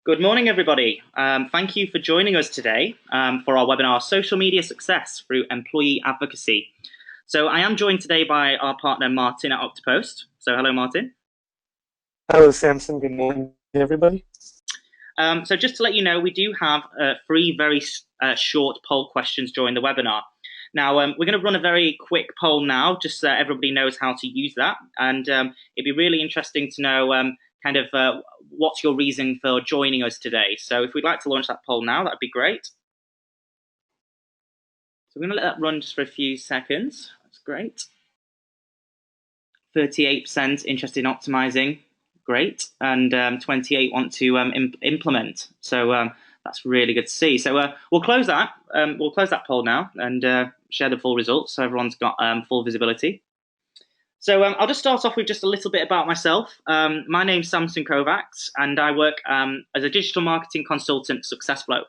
Good morning, everybody. Thank you for joining us today for our webinar, Social Media Success Through Employee Advocacy. So I am joined today by our partner, Martin at Oktopost. So hello, Martin. Hello, Samson. Good morning, everybody. So just to let you know, we do have three very short poll questions during the webinar. Now, we're going to run a very quick poll now, just so everybody knows how to use that. And it'd be really interesting to know what's your reason for joining us today. So if we'd like to launch that poll now, that'd be great. So we're going to let that run just for a few seconds. That's great. 38% interested in optimizing. Great. And 28 want to implement. So that's really good to see. So we'll close that. We'll close that poll now and share the full results so everyone's got full visibility. So I'll just start off with just a little bit about myself. My name's Samson Kovacs, and I work as a digital marketing consultant at SuccessFlow.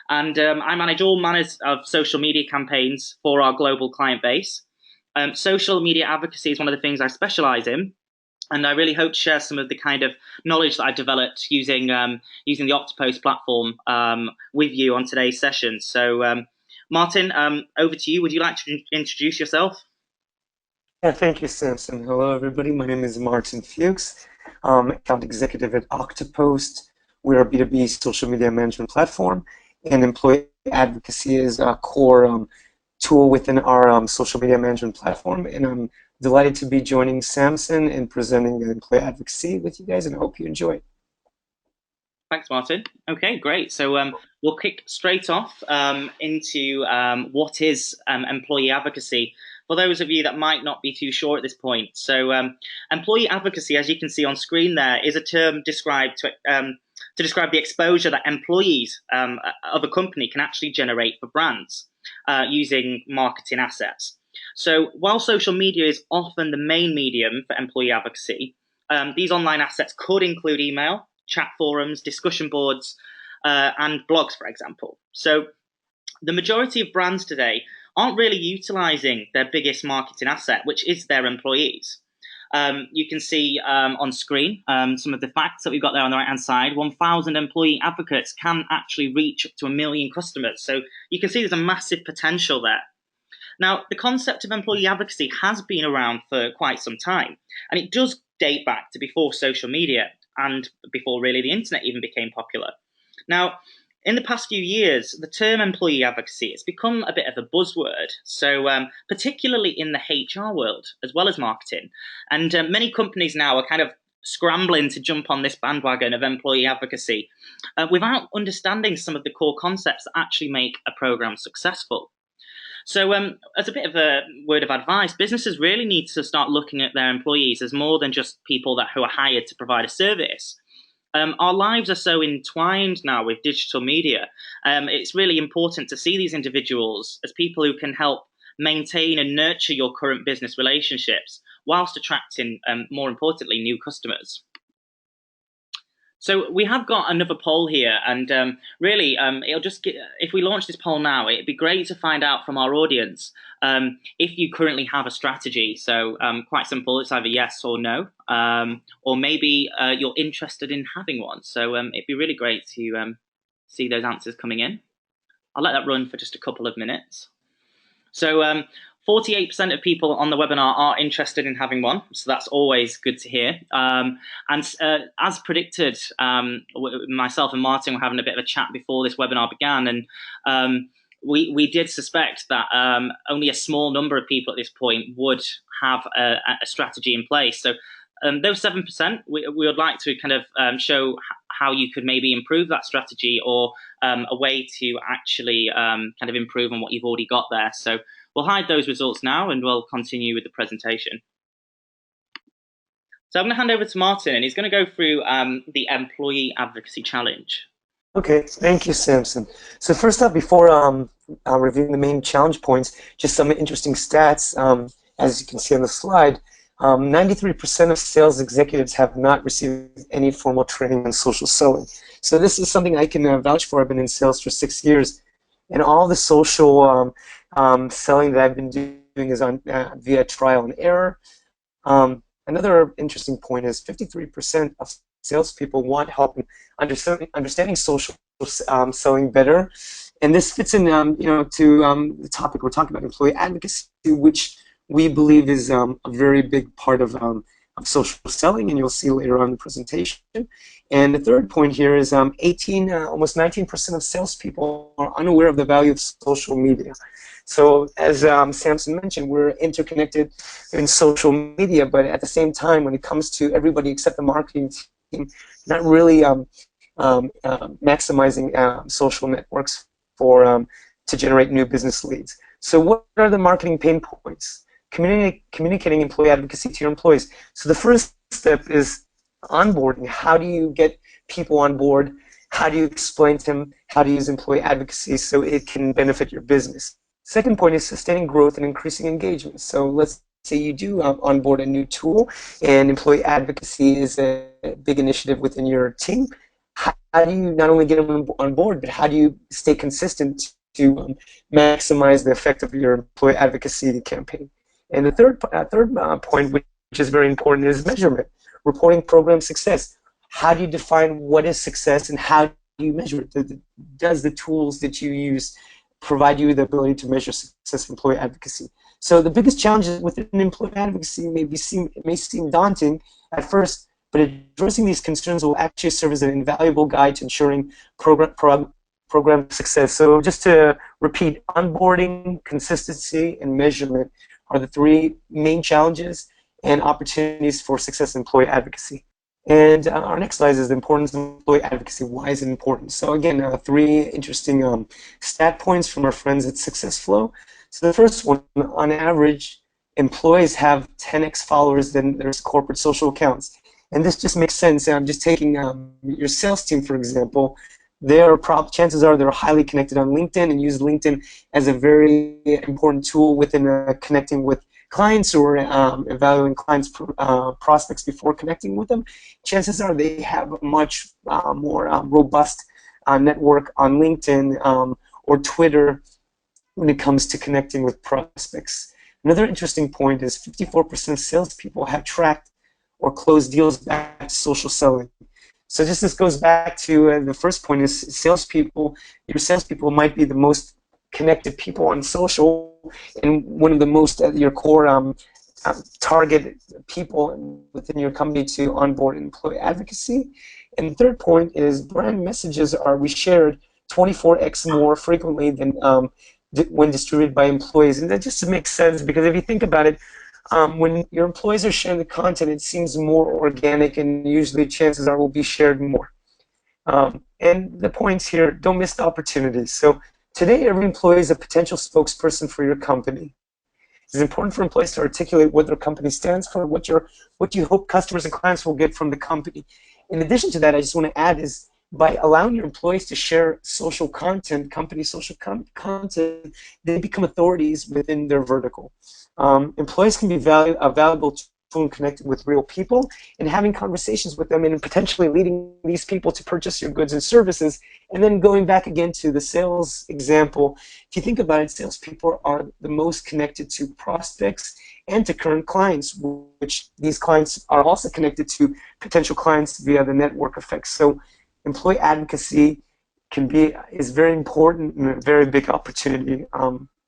And I manage all manners of social media campaigns for our global client base. Social media advocacy is one of the things I specialize in, and I really hope to share some of the kind of knowledge that I've developed using the Oktopost platform with you on today's session. So Martin, over to you. Would you like to introduce yourself? Yeah, thank you, Samson. Hello, everybody. My name is Martin Fuchs, account executive at Oktopost. We're a B2B social media management platform, and employee advocacy is a core tool within our social media management platform. And I'm delighted to be joining Samson and presenting employee advocacy with you guys, and I hope you enjoy it. Thanks, Martin. Okay, great. So we'll kick straight off into what is employee advocacy. For those of you that might not be too sure at this point, so employee advocacy, as you can see on screen there, is a term described to describe the exposure that employees of a company can actually generate for brands using marketing assets. So while social media is often the main medium for employee advocacy, these online assets could include email, chat forums, discussion boards, and blogs, for example. So the majority of brands today aren't really utilizing their biggest marketing asset, which is their employees. You can see on screen some of the facts that we've got there on the right-hand side. 1,000 employee advocates can actually reach up to 1 million customers. So you can see there's a massive potential there. Now, the concept of employee advocacy has been around for quite some time, and it does date back to before social media and before really the internet even became popular. Now, in the past few years, the term employee advocacy has become a bit of a buzzword, so particularly in the HR world as well as marketing. And many companies now are kind of scrambling to jump on this bandwagon of employee advocacy without understanding some of the core concepts that actually make a program successful. So as a bit of a word of advice, businesses really need to start looking at their employees as more than just people who are hired to provide a service. Our lives are so entwined now with digital media. It's really important to see these individuals as people who can help maintain and nurture your current business relationships whilst attracting, more importantly, new customers. So we have got another poll here, and really, it'll just if we launch this poll now, it'd be great to find out from our audience if you currently have a strategy. So quite simple, it's either yes or no, or maybe you're interested in having one. So it'd be really great to see those answers coming in. I'll let that run for just a couple of minutes. So 48% of people on the webinar are interested in having one, so that's always good to hear. And as predicted, myself and Martin were having a bit of a chat before this webinar began, and we did suspect that only a small number of people at this point would have a strategy in place. So those 7%, we would like to kind of show how you could maybe improve that strategy, or a way to actually kind of improve on what you've already got there. So we'll hide those results now and we'll continue with the presentation. So I'm going to hand over to Martin, and he's going to go through the Employee Advocacy Challenge. Okay, thank you, Samson. So first up, before reviewing the main challenge points, just some interesting stats. As you can see on the slide, 93% of sales executives have not received any formal training on social selling. So this is something I can vouch for. I've been in sales for 6 years, and all the social selling that I've been doing is on via trial and error. Another interesting point is 53% of salespeople want help in understanding social selling better. And this fits in, to the topic we're talking about, employee advocacy, which we believe is a very big part of social selling, and you'll see later on in the presentation. And the third point here is almost 19% of salespeople are unaware of the value of social media. So as Samson mentioned, we're interconnected in social media, but at the same time, when it comes to everybody except the marketing team, not really maximizing social networks for to generate new business leads. So what are the marketing pain points? Communicating employee advocacy to your employees. So the first step is onboarding. How do you get people on board? How do you explain to them how to use employee advocacy so it can benefit your business? Second point is sustaining growth and increasing engagement. So let's say you do onboard a new tool, and employee advocacy is a big initiative within your team. How do you not only get them on board, but how do you stay consistent to maximize the effect of your employee advocacy campaign? And the third point, which is very important, is measurement, reporting program success. How do you define what is success, and how do you measure it? Does the tools that you use provide you the ability to measure success in employee advocacy? So the biggest challenges within employee advocacy may seem daunting at first, but addressing these concerns will actually serve as an invaluable guide to ensuring program success. So just to repeat, onboarding, consistency, and measurement are the three main challenges and opportunities for success in employee advocacy. And our next slide is the importance of employee advocacy. Why is it important? So again, three interesting stat points from our friends at SuccessFlow. So the first one, on average, employees have 10x followers than their corporate social accounts. And this just makes sense. I'm just taking your sales team, for example. Chances are they're highly connected on LinkedIn and use LinkedIn as a very important tool within connecting with clients or evaluating clients' prospects before connecting with them. Chances are they have a much more robust network on LinkedIn or Twitter when it comes to connecting with prospects. Another interesting point is 54% of salespeople have tracked or closed deals back to social selling. So just this goes back to the first point is your salespeople might be the most connected people on social and one of the most your core target people within your company to onboard employee advocacy. And the third point is brand messages are reshared 24x more frequently than when distributed by employees. And that just makes sense because if you think about it, when your employees are sharing the content, it seems more organic, and usually chances are will be shared more. And the points here, don't miss the opportunities. So today, every employee is a potential spokesperson for your company. It's important for employees to articulate what their company stands for, what you hope customers and clients will get from the company. In addition to that, I just want to add is by allowing your employees to share social content, company social content, they become authorities within their vertical. Employees can be a valuable tool in connecting with real people and having conversations with them and potentially leading these people to purchase your goods and services. And then going back again to the sales example, if you think about it, salespeople are the most connected to prospects and to current clients, which these clients are also connected to potential clients via the network effect. So employee advocacy is very important and a very big opportunity,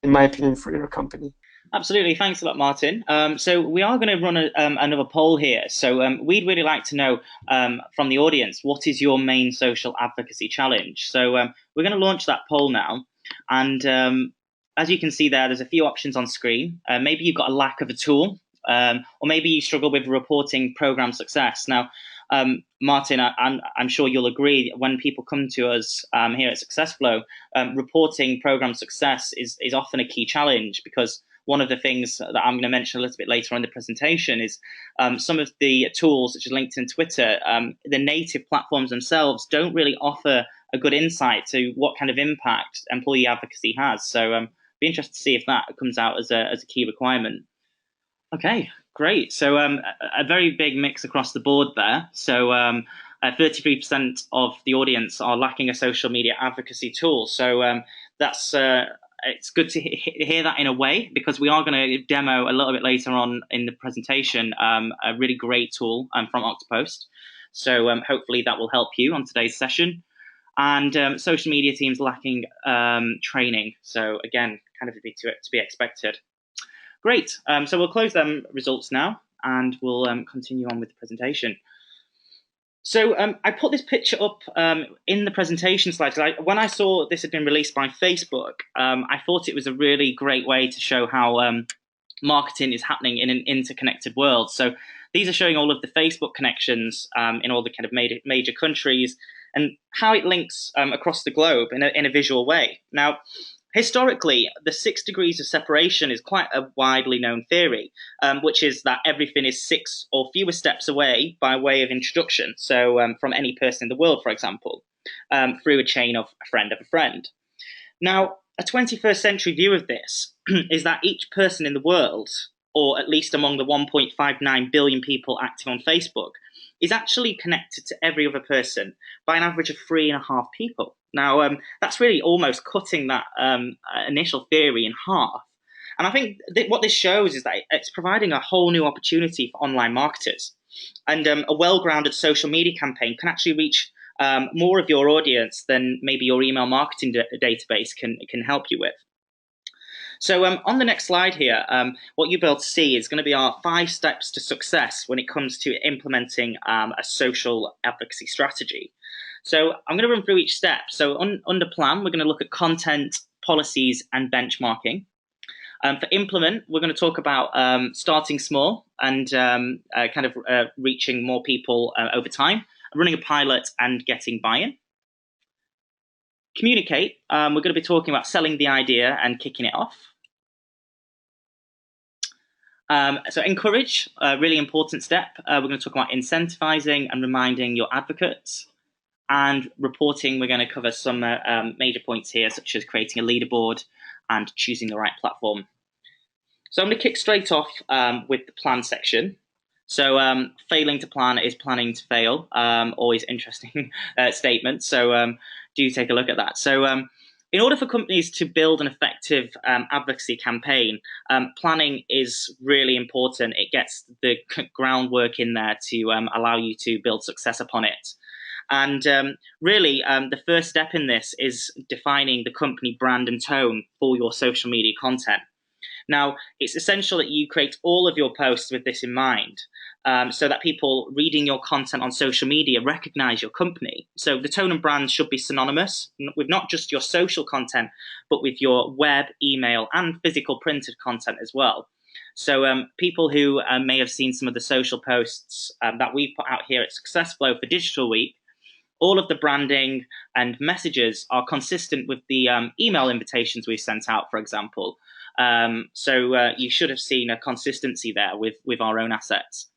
in my opinion, for your company. Absolutely. Thanks a lot, Martin. So we are going to run another poll here. So we'd really like to know from the audience, what is your main social advocacy challenge? So we're going to launch that poll now. And as you can see there's a few options on screen. Maybe you've got a lack of a tool, or maybe you struggle with reporting program success. Now, Martin, I'm sure you'll agree, when people come to us here at SuccessFlow, reporting program success is often a key challenge, because one of the things that I'm going to mention a little bit later on in the presentation is some of the tools such as LinkedIn and Twitter, the native platforms themselves don't really offer a good insight to what kind of impact employee advocacy has. So be interested to see if that comes out as a key requirement. Okay, great. So a very big mix across the board there. So 33% of the audience are lacking a social media advocacy tool. So that's it's good to hear that in a way, because we are going to demo a little bit later on in the presentation a really great tool from Oktopost. So hopefully that will help you on today's session. And social media teams lacking training. So again, kind of to be expected. Great. So we'll close them results now, and we'll continue on with the presentation. So I put this picture up in the presentation slides. When I saw this had been released by Facebook, I thought it was a really great way to show how marketing is happening in an interconnected world. So these are showing all of the Facebook connections in all the kind of major countries and how it links across the globe in a visual way. Now, historically, the 6 degrees of separation is quite a widely known theory, which is that everything is 6 or fewer steps away by way of introduction. So from any person in the world, for example, through a chain of a friend of a friend. Now, a 21st century view of this is that each person in the world, or at least among the 1.59 billion people active on Facebook, is actually connected to every other person by an average of 3.5 people. Now, that's really almost cutting that initial theory in half. And I think what this shows is that it's providing a whole new opportunity for online marketers. And a well-grounded social media campaign can actually reach more of your audience than maybe your email marketing database can help you with. So on the next slide here, what you'll be able to see is going to be our 5 steps to success when it comes to implementing a social advocacy strategy. So I'm going to run through each step. So under plan, we're going to look at content, policies, and benchmarking. For implement, we're going to talk about starting small and kind of reaching more people over time, running a pilot and getting buy-in. Communicate, we're going to be talking about selling the idea and kicking it off. So encourage, a really important step. We're going to talk about incentivizing and reminding your advocates. And reporting, we're going to cover some major points here, such as creating a leaderboard and choosing the right platform. So I'm going to kick straight off with the plan section. So failing to plan is planning to fail. Always interesting statement. So do take a look at that. So in order for companies to build an effective advocacy campaign, planning is really important. It gets the groundwork in there to allow you to build success upon it. And really, the first step in this is defining the company brand and tone for your social media content. Now, it's essential that you create all of your posts with this in mind, so that people reading your content on social media recognize your company. So the tone and brand should be synonymous with not just your social content, but with your web, email, and physical printed content as well. So people who may have seen some of the social posts that we've put out here at Success Flow for Digital Week, all of the branding and messages are consistent with the email invitations we've sent out, for example. So you should have seen a consistency there with our own assets.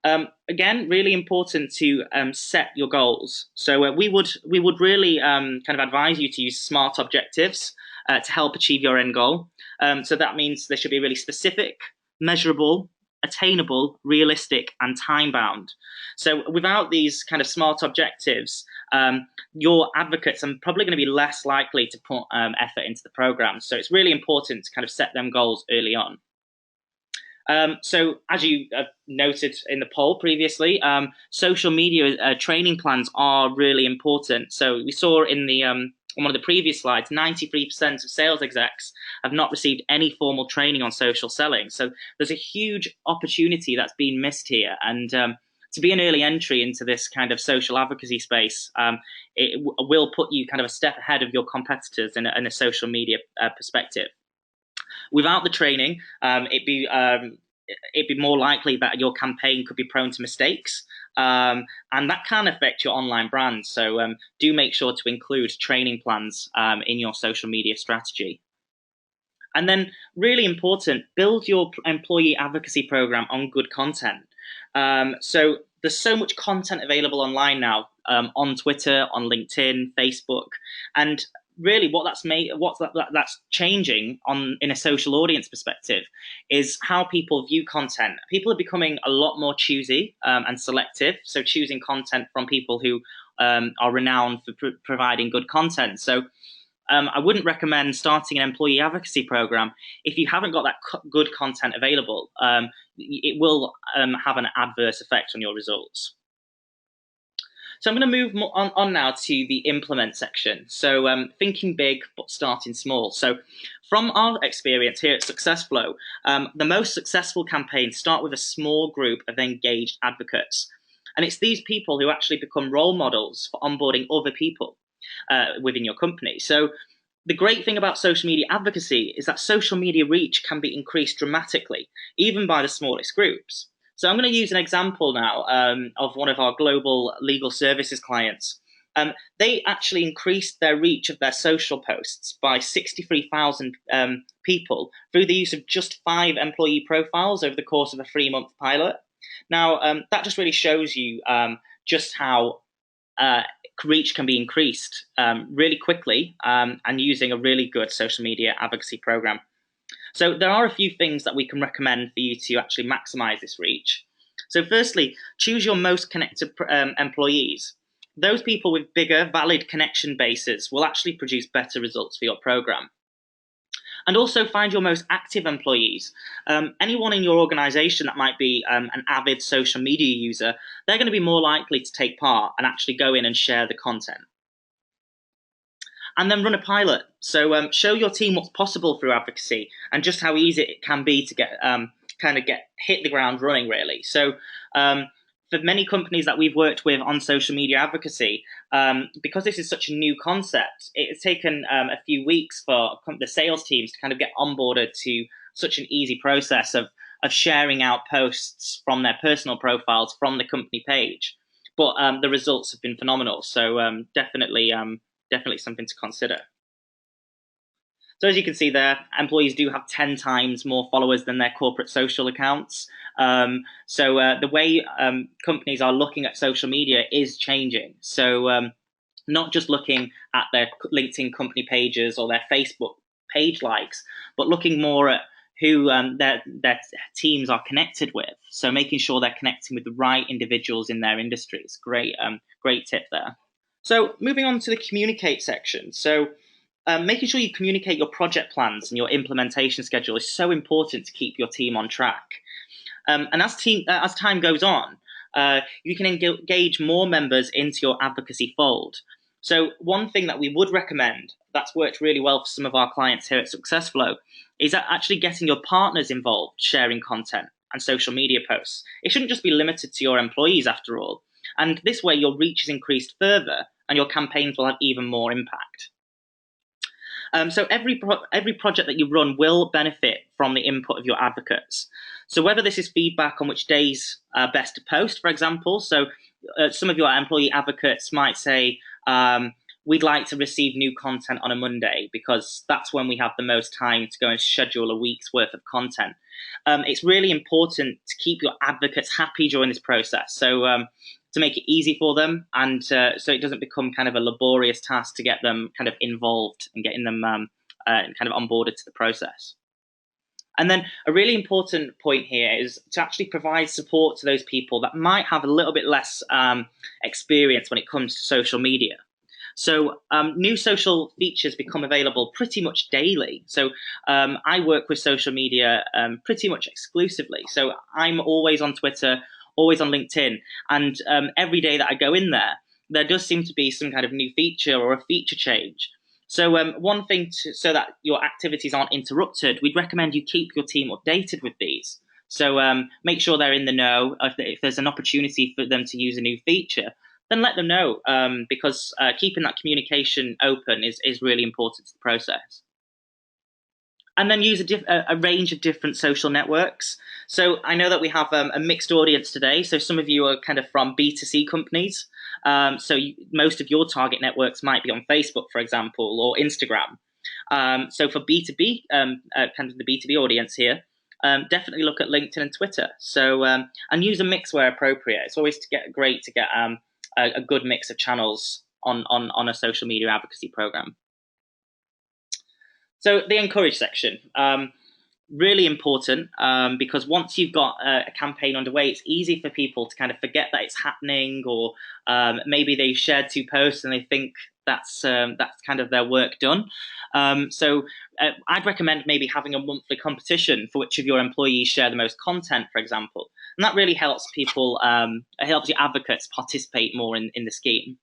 Again, really important to set your goals. So we would really kind of advise you to use SMART objectives to help achieve your end goal. So that means they should be really specific, measurable, attainable, realistic, and time-bound. So without these kind of SMART objectives, your advocates are probably going to be less likely to put effort into the program. So it's really important to kind of set them goals early on. So as you noted in the poll previously, social media training plans are really important. So we saw in the on one of the previous slides, 93% of sales execs have not received any formal training on social selling. So there's a huge opportunity that's been missed here. And to be an early entry into this kind of social advocacy space, it will put you kind of a step ahead of your competitors in a social media perspective. Without the training, it'd be more likely that your campaign could be prone to mistakes, and that can affect your online brand. So do make sure to include training plans in your social media strategy. And then, really important, build your employee advocacy program on good content. So there's so much content available online now, on Twitter, on LinkedIn, Facebook, and really what that's changing in a social audience perspective is how people view content. People are becoming a lot more choosy and selective, so choosing content from people who are renowned for providing good content. So I wouldn't recommend starting an employee advocacy program if you haven't got that good content available. It will have an adverse effect on your results. So I'm going to move on now to the implement section. So thinking big, but starting small. So from our experience here at SuccessFlow, the most successful campaigns start with a small group of engaged advocates. And it's these people who actually become role models for onboarding other people within your company. So the great thing about social media advocacy is that social media reach can be increased dramatically, even by the smallest groups. So I'm going to use an example now of one of our global legal services clients. They actually increased their reach of their social posts by 63,000 people through the use of just 5 employee profiles over the course of a 3-month pilot. Now, that just really shows you just how reach can be increased really quickly and using a really good social media advocacy program. So there are a few things that we can recommend for you to actually maximize this reach. So firstly, choose your most connected employees. Those people with bigger, valid connection bases will actually produce better results for your program. And also find your most active employees. Anyone in your organization that might be an avid social media user, they're going to be more likely to take part and actually go in and share the content. And then run a pilot. So show your team what's possible through advocacy and just how easy it can be to get hit the ground running, really. So for many companies that we've worked with on social media advocacy, because this is such a new concept, it's taken a few weeks for the sales teams to kind of get onboarded to such an easy process of sharing out posts from their personal profiles from the company page. But the results have been phenomenal. So definitely something to consider. So as you can see there, employees do have 10 times more followers than their corporate social accounts. So the way companies are looking at social media is changing. So not just looking at their LinkedIn company pages or their Facebook page likes, but looking more at who their teams are connected with. So making sure they're connecting with the right individuals in their industries. Great tip there. So moving on to the communicate section. So making sure you communicate your project plans and your implementation schedule is so important to keep your team on track. And as time goes on, you can engage more members into your advocacy fold. So one thing that we would recommend that's worked really well for some of our clients here at SuccessFlow is actually getting your partners involved, sharing content and social media posts. It shouldn't just be limited to your employees after all. And this way your reach is increased further and your campaigns will have even more impact. So every project that you run will benefit from the input of your advocates. So whether this is feedback on which days are best to post, for example, so some of your employee advocates might say, we'd like to receive new content on a Monday because that's when we have the most time to go and schedule a week's worth of content. It's really important to keep your advocates happy during this process. So to make it easy for them and so it doesn't become kind of a laborious task to get them kind of involved and getting them kind of onboarded to the process. And then a really important point here is to actually provide support to those people that might have a little bit less experience when it comes to social media. So new social features become available pretty much daily. So I work with social media pretty much exclusively. So I'm always on Twitter, always on LinkedIn, and every day that I go in there does seem to be some kind of new feature or a feature change. So one thing so that your activities aren't interrupted, we'd recommend you keep your team updated with these. So make sure they're in the know. If there's an opportunity for them to use a new feature, then let them know because keeping that communication open is really important to the process. And then use a range of different social networks. So I know that we have a mixed audience today. So some of you are kind of from B2C companies. So most of your target networks might be on Facebook, for example, or Instagram. So for B2B, kind of the B2B audience here, definitely look at LinkedIn and Twitter. So and use a mix where appropriate. It's always great to get a good mix of channels on a social media advocacy program. So the encourage section, really important because once you've got a campaign underway, it's easy for people to kind of forget that it's happening, or maybe they've shared 2 posts and they think that's kind of their work done. So I'd recommend maybe having a monthly competition for which of your employees share the most content, for example, and that really helps people. It helps your advocates participate more in the scheme.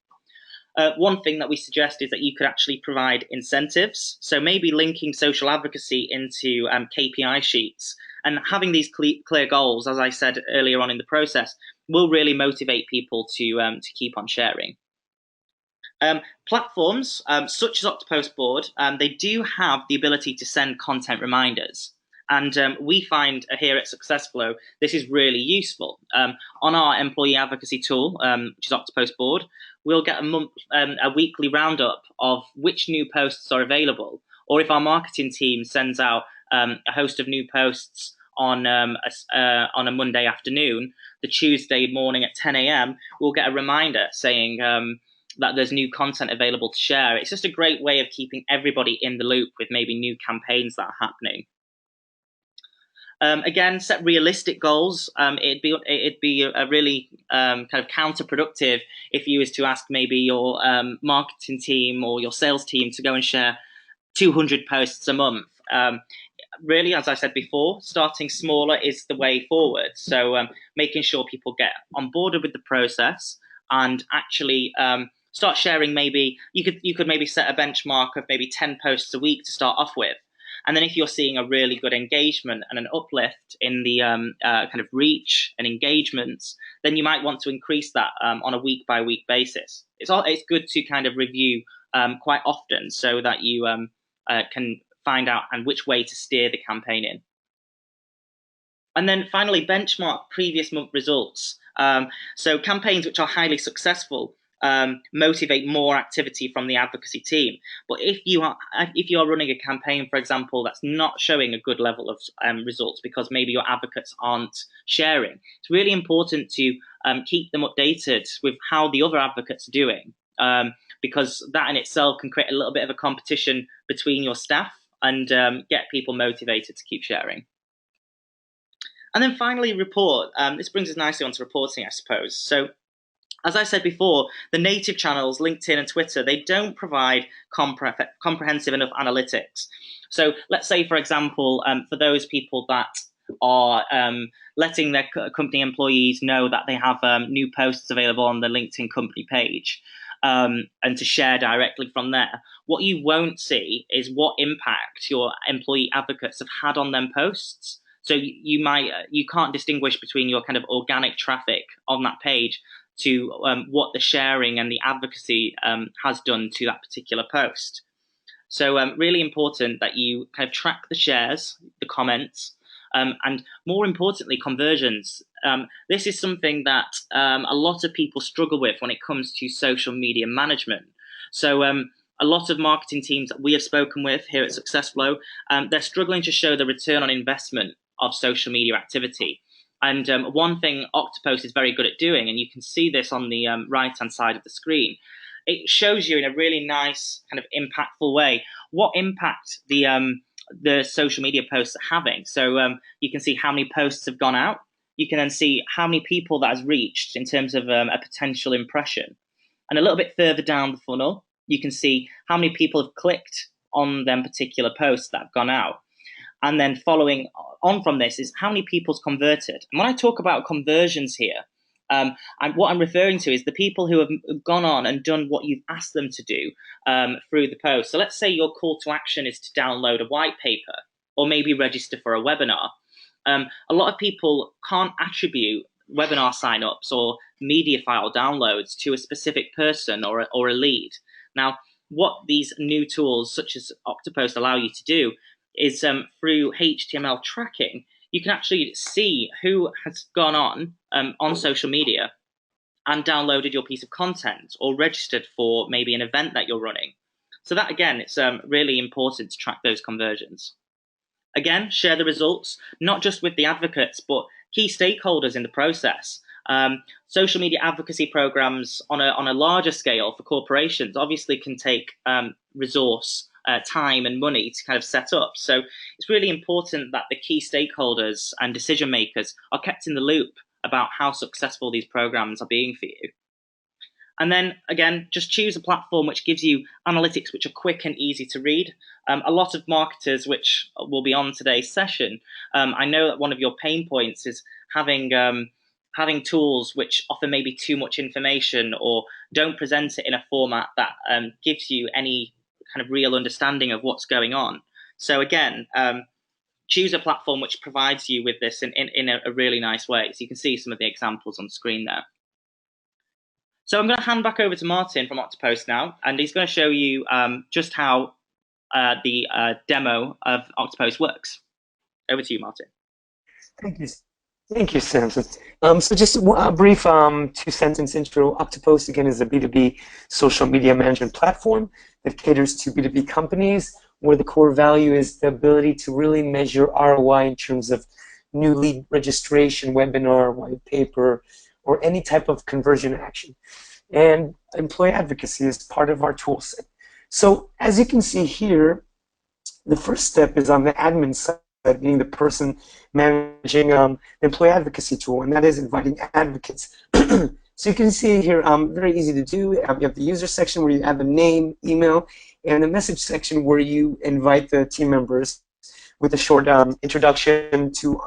One thing that we suggest is that you could actually provide incentives. So maybe linking social advocacy into KPI sheets and having these clear goals, as I said earlier on in the process, will really motivate people to keep on sharing. Platforms such as Oktopost board, they do have the ability to send content reminders. And we find here at Successflow, this is really useful. On our employee advocacy tool, which is Oktopost board, we'll get a weekly roundup of which new posts are available. Or if our marketing team sends out a host of new posts on a Monday afternoon, the Tuesday morning at 10 a.m., we'll get a reminder saying that there's new content available to share. It's just a great way of keeping everybody in the loop with maybe new campaigns that are happening. Again, set realistic goals. It'd be a really kind of counterproductive if you was to ask maybe your marketing team or your sales team to go and share 200 posts a month. Really, as I said before, starting smaller is the way forward. So making sure people get on board with the process and actually start sharing. Maybe you could maybe set a benchmark of maybe 10 posts a week to start off with. And then if you're seeing a really good engagement and an uplift in the kind of reach and engagements, then you might want to increase that on a week-by-week basis. It's good to kind of review quite often so that you can find out and which way to steer the campaign in. And then finally, benchmark previous month results. So campaigns which are highly successful motivate more activity from the advocacy team. But if you are running a campaign, for example, that's not showing a good level of results because maybe your advocates aren't sharing, it's really important to keep them updated with how the other advocates are doing, because that in itself can create a little bit of a competition between your staff and get people motivated to keep sharing. And then finally, report. This brings us nicely onto reporting, I suppose. So as I said before, the native channels, LinkedIn and Twitter, they don't provide comprehensive enough analytics. So let's say, for example, for those people that are letting their company employees know that they have new posts available on the LinkedIn company page and to share directly from there, what you won't see is what impact your employee advocates have had on them posts. So you can't distinguish between your kind of organic traffic on that page to what the sharing and the advocacy has done to that particular post. So really important that you kind of track the shares, the comments, and more importantly, conversions. This is something that a lot of people struggle with when it comes to social media management. So a lot of marketing teams that we have spoken with here at Successflow, they're struggling to show the return on investment of social media activity. And one thing Oktopost is very good at doing, and you can see this on the right-hand side of the screen, it shows you in a really nice kind of impactful way what impact the social media posts are having. So you can see how many posts have gone out. You can then see how many people that has reached in terms of a potential impression. And a little bit further down the funnel, you can see how many people have clicked on them particular posts that have gone out. And then following on from this is how many people's converted. And when I talk about conversions here, and what I'm referring to is the people who have gone on and done what you've asked them to do through the post. So let's say your call to action is to download a white paper or maybe register for a webinar. A lot of people can't attribute webinar signups or media file downloads to a specific person or a lead. Now, what these new tools such as Oktopost allow you to do is through HTML tracking, you can actually see who has gone on social media and downloaded your piece of content or registered for maybe an event that you're running. So that, again, it's really important to track those conversions. Again, share the results, not just with the advocates, but key stakeholders in the process. Social media advocacy programs on a larger scale for corporations obviously can take resource, time and money to kind of set up. So it's really important that the key stakeholders and decision makers are kept in the loop about how successful these programs are being for you. And then again, just choose a platform which gives you analytics which are quick and easy to read. A lot of marketers, which will be on today's session, I know that one of your pain points is having tools which offer maybe too much information or don't present it in a format that gives you any kind of real understanding of what's going on. So again, choose a platform which provides you with this in a really nice way. So you can see some of the examples on screen there. So I'm going to hand back over to Martin from Oktopost now, and he's going to show you just how the demo of Oktopost works. Over to you, Martin. Thank you. Thank you, Samson. So just a brief two-sentence intro. Oktopost, again, is a B2B social media management platform that caters to B2B companies, where the core value is the ability to really measure ROI in terms of new lead registration, webinar, white paper, or any type of conversion action. And employee advocacy is part of our tool set. So as you can see here, the first step is on the admin side, being the person managing the employee advocacy tool, and that is inviting advocates. So you can see here, very easy to do. You have the user section where you add the name, email, and the message section where you invite the team members with a short introduction to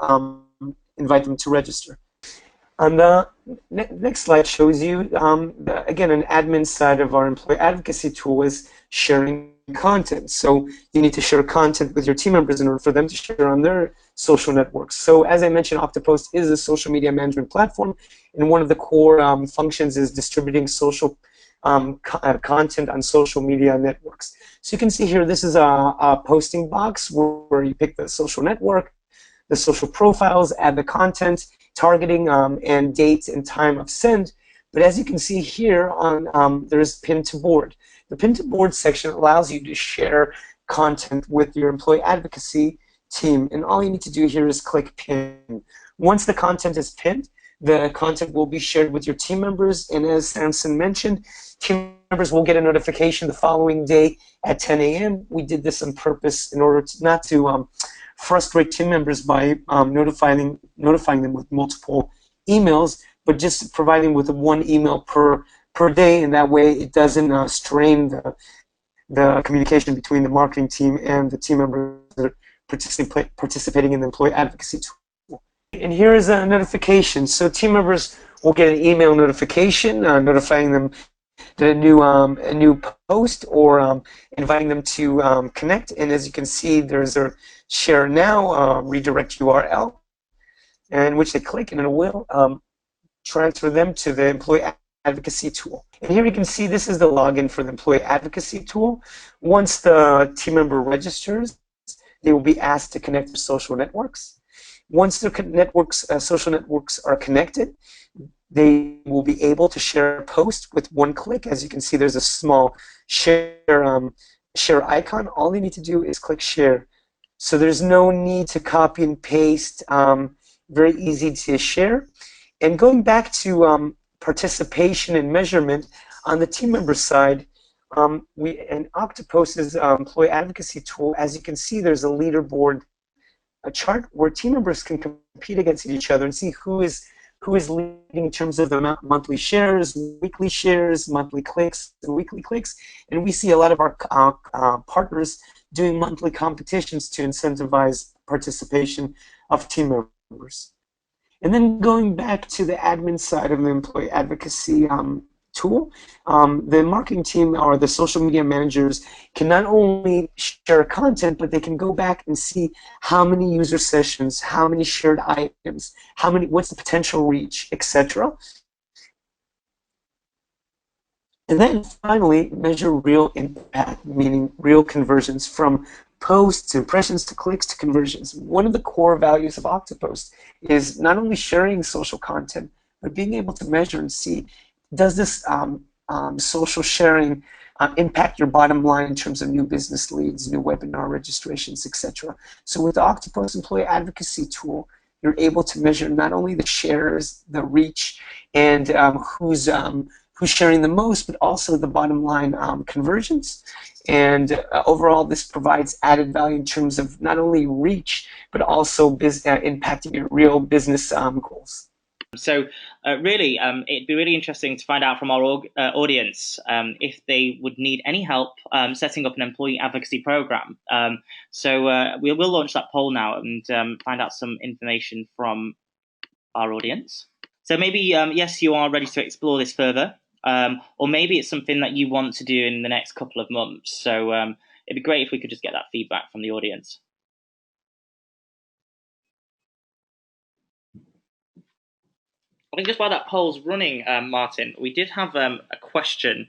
invite them to register. And the next slide shows you, again, an admin side of our employee advocacy tool is sharing content. So you need to share content with your team members in order for them to share on their social networks. So as I mentioned, Oktopost is a social media management platform, and one of the core functions is distributing social content on social media networks. So you can see here, this is a posting box where you pick the social network, the social profiles, add the content, targeting, and date and time of send. But as you can see here, there's pin to board. The pin to board section allows you to share content with your employee advocacy team, and all you need to do here is click pin. Once the content is pinned, the content will be shared with your team members, and as Samson mentioned, team members will get a notification the following day at 10 a.m. We did this on purpose in order to not to frustrate team members by notifying them with multiple emails, but just providing with one email per day, and that way it doesn't strain the communication between the marketing team and the team members that are participating in the employee advocacy tool. And here is a notification. So team members will get an email notification notifying them that a new post or inviting them to connect. And as you can see, there's a share now redirect URL, in which they click, and it will transfer them to the employee advocacy tool. And here you can see this is the login for the employee advocacy tool. Once the team member registers, they will be asked to connect to social networks. Once their social networks are connected, they will be able to share a post with one click. As you can see, there's a small share icon. All you need to do is click share. So there's no need to copy and paste. Very easy to share. And going back to participation and measurement, on the team member side, in Oktopost's employee advocacy tool, as you can see, there's a leaderboard, a chart where team members can compete against each other and see who is leading in terms of the monthly shares, weekly shares, monthly clicks, and weekly clicks. And we see a lot of our partners doing monthly competitions to incentivize participation of team members. And then going back to the admin side of the employee advocacy tool, the marketing team or the social media managers can not only share content, but they can go back and see how many user sessions, how many shared items, what's the potential reach, etc. And then finally, measure real impact, meaning real conversions from posts to impressions to clicks to conversions. One of the core values of Oktopost is not only sharing social content, but being able to measure and see, does this social sharing impact your bottom line in terms of new business leads, new webinar registrations, etc. So with the Oktopost Employee Advocacy tool, you're able to measure not only the shares, the reach, and who's sharing the most, but also the bottom line conversions. And overall, this provides added value in terms of not only reach, but also impacting your real business goals. So Really, it'd be really interesting to find out from our audience if they would need any help setting up an employee advocacy program. So we will launch that poll now and find out some information from our audience. So maybe, yes, you are ready to explore this further, or maybe it's something that you want to do in the next couple of months. So it'd be great if we could just get that feedback from the audience. I think just while that poll's running, Martin, we did have a question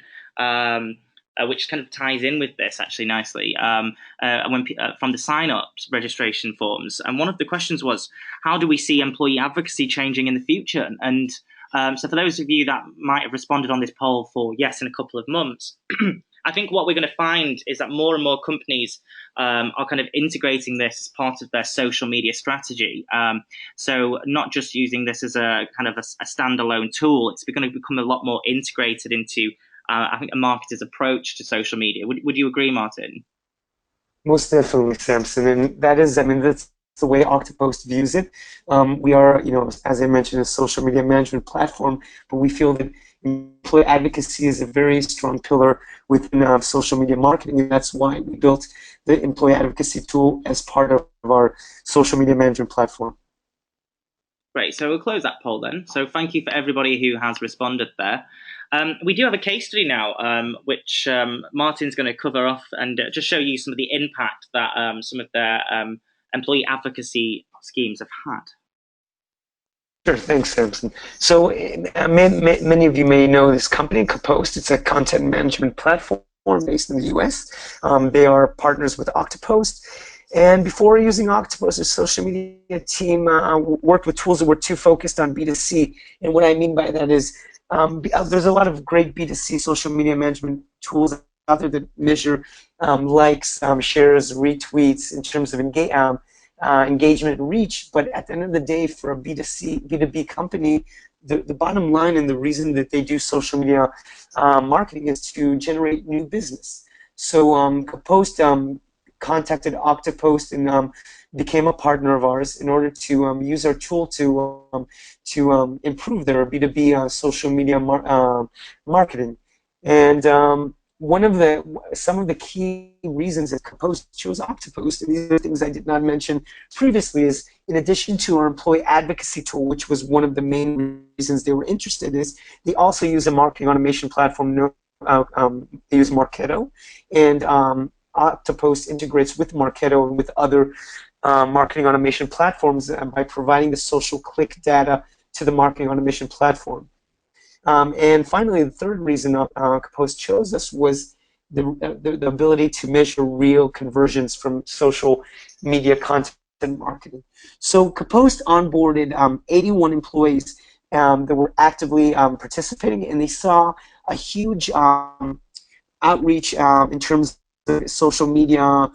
which kind of ties in with this actually nicely from the sign-ups registration forms. And one of the questions was, how do we see employee advocacy changing in the future? And so for those of you that might have responded on this poll for yes in a couple of months, I think what we're going to find is that more and more companies are kind of integrating this as part of their social media strategy. So not just using this as a kind of a standalone tool, it's going to become a lot more integrated into, I think, a marketer's approach to social media. Would you agree, Martin? Most definitely, Samson, and that is, I mean, that's the way Oktopost views it. We are, as I mentioned, a social media management platform, but we feel that employee advocacy is a very strong pillar within social media marketing, and that's why we built the employee advocacy tool as part of our social media management platform. Great, so we'll close that poll then. So thank you for everybody who has responded there. We do have a case study now, which Martin's going to cover off and just show you some of the impact that some of their employee advocacy schemes have had. Sure, thanks, Samson. So many of you may know this company, Oktopost. It's a content management platform based in the US. They are partners with Oktopost. And before using Oktopost, the social media team worked with tools that were too focused on B2C. And what I mean by that is there's a lot of great B2C social media management tools out there that measure likes, shares, retweets in terms of engagement and reach, but at the end of the day, for a B2B company, the bottom line and the reason that they do social media marketing is to generate new business. So Oktopost contacted Oktopost and became a partner of ours in order to use our tool to improve their B2B social media marketing. And some of the key reasons that Oktopost chose Oktopost, and these are things I did not mention previously, is in addition to our employee advocacy tool, which was one of the main reasons they were interested, is they also use a marketing automation platform. They use Marketo, and Oktopost integrates with Marketo and with other marketing automation platforms by providing the social click data to the marketing automation platform. And finally, the third reason Oktopost chose us was the ability to measure real conversions from social media content marketing. So Oktopost onboarded 81 employees that were actively participating, and they saw a huge outreach in terms of social media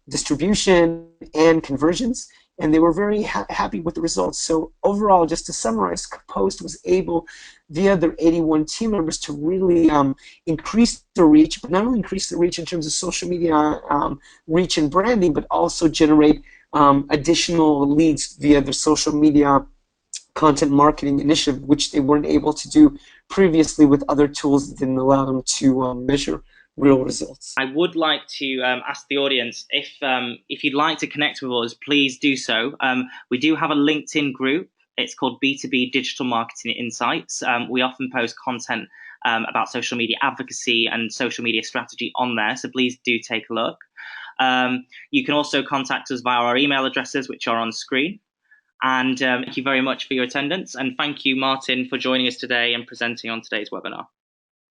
distribution and conversions, and they were very happy with the results. So overall, just to summarize, Oktopost was able, via their 81 team members, to really increase the reach, but not only increase the reach in terms of social media reach and branding, but also generate additional leads via their social media content marketing initiative, which they weren't able to do previously with other tools that didn't allow them to measure real results. I would like to ask the audience if you'd like to connect with us, please do so. We do have a LinkedIn group. It's called B2B Digital Marketing Insights. We often post content about social media advocacy and social media strategy on there, so please do take a look. You can also contact us via our email addresses, which are on screen. And thank you very much for your attendance. And thank you, Martin, for joining us today and presenting on today's webinar.